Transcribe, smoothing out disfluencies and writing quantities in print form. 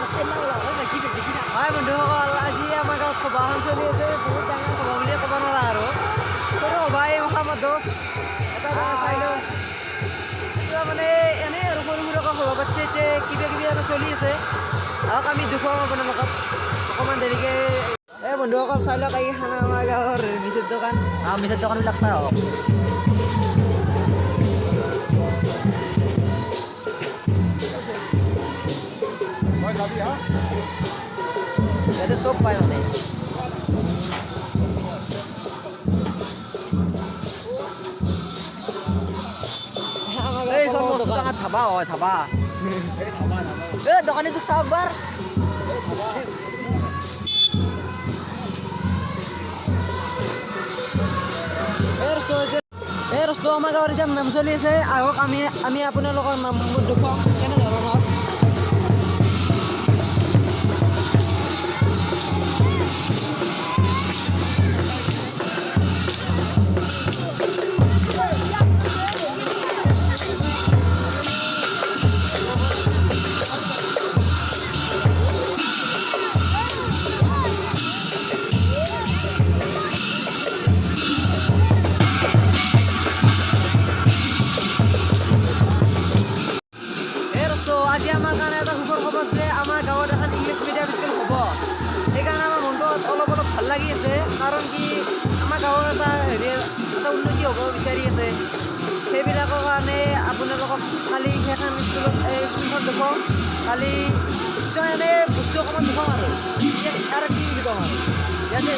হয় বন্ধুসকল, আজি আমাৰ গাঁৱত সভাখন চলি আছে। বহুত ডাঙৰ সভা বুলিয়ে ক'ব নোৱাৰা আৰু সৰু সভাই আমাৰ দোষ এটা চাই লওঁ। এতিয়া মানে এনেই আৰু সৰু সুৰাকৈ সভা পাতিছে, এতিয়া কিবা কিবি আৰু চলি আছে। আহক আমি দেখুৱাম আপোনালোকক অকণমান দেৰিকৈ। এই বন্ধুসকল চাই লওক, এই খানা আমাৰ গাঁৱৰ মিঠাইৰ দোকান। মিঠাইৰ দোকানবিলাক চাই আহক। ইয়াতে চব পায় মানে। এইখন বস্তু দোকানত ধাবা হয়, ধাবা। এই দোকানীটোক চাওক বাৰ। এই ৰস্তু আমাৰ গাঁৱৰ এতিয়া নাম চলি আছে। আহক আমি আপোনালোকৰ নাম দেখুৱাম কেনেধৰণৰ। আজি আমাৰ কাৰণে এটা সুখৰ খবৰ যে আমাৰ গাঁৱত এখন ইংলিছ মিডিয়াম স্কুল হ'ব। সেইকাৰণে আমাৰ মনটো অলপ ভাল লাগি আছে। কাৰণ কি আমাৰ গাঁৱৰ এটা উন্নতি হ'ব বিচাৰি আছে। সেইবিলাকৰ কাৰণে আপোনালোকক কালি সেইখন স্কুলখন দেখুৱাম। কালি কিছুমান এনেই বস্তু অকণমান দেখুৱাম আৰু ইয়াত আৰু কি বুলি ক'ম আৰু ইয়াতে